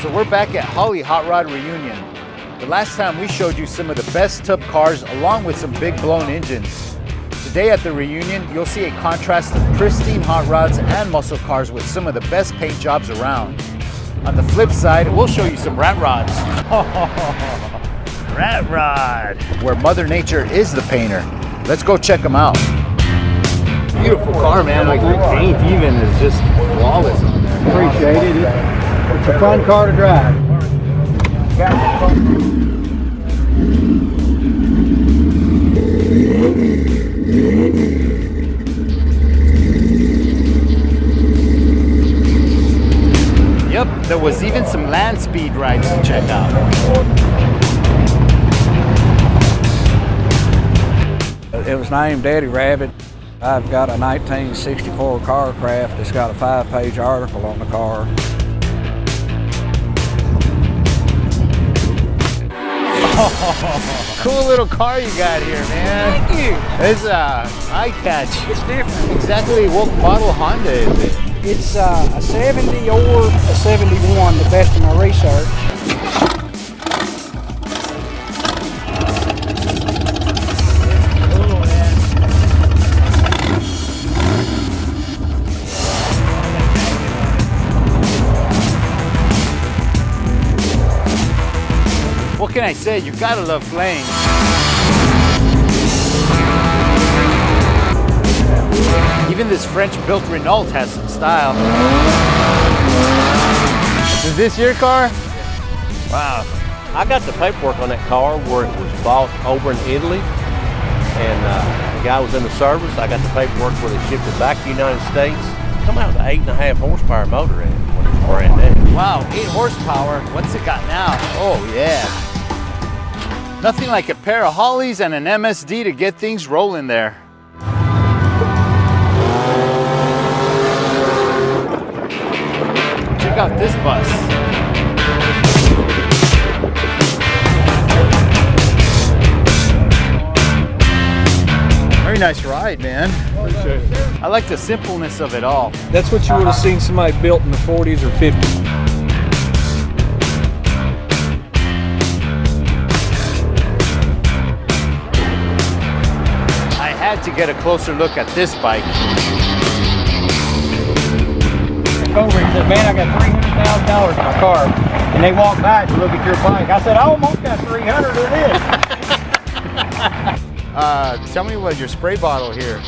So we're back at Holley Hot Rod Reunion. The last time we showed you some of the best tub cars along with some big blown engines. Today at the reunion, you'll see a contrast of pristine hot rods and muscle cars with some of the best paint jobs around. On the flip side, we'll show you some rat rods. Rat rod, where Mother Nature is the painter. Let's go check them out. Beautiful car, man. Like the paint even is just flawless on there. Appreciate it. It's a fun car to drive. Yep, there was even some land speed rides to check out. It was named Daddy Rabbit. I've got a 1964 Carcraft that's got a 5-page article on the car. Cool little car you got here, man. Thank you. It's eye catch. It's different. Exactly what model Honda is it? It's a 70 or a 71, the best of my research. What can I say? You gotta love flames. Even this French-built Renault has some style. Is this your car? Wow. I got the paperwork on that car where it was bought over in Italy, and the guy was in the service. I got the paperwork where they shipped it back to the United States. Come out with an 8.5 horsepower motor in it when it was brand new. Wow, 8 horsepower. What's it got now? Oh yeah. Nothing like a pair of Holleys and an MSD to get things rolling there. Check out this bus. Very nice ride, man. Appreciate it. I like the simpleness of it all. That's what you would have seen somebody built in the 40s or 50s. I had to get a closer look at this bike. Over and said, man, I got $300,000 in my car. And they walked by to look at your bike. I said, I almost got 300 of this. Tell me what your spray bottle here.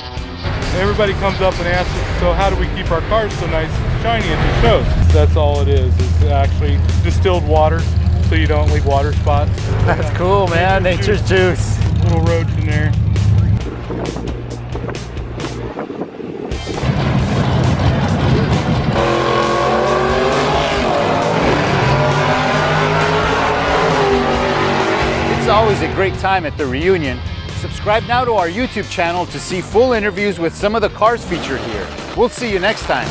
Everybody comes up and asks us, so how do we keep our cars so nice and shiny at the shows? That's all it is. It's actually distilled water, so you don't leave water spots. That's cool, man. Nature's juice. Little roach in there. It's always a great time at the reunion. Subscribe now to our YouTube channel to see full interviews with some of the cars featured here. We'll see you next time.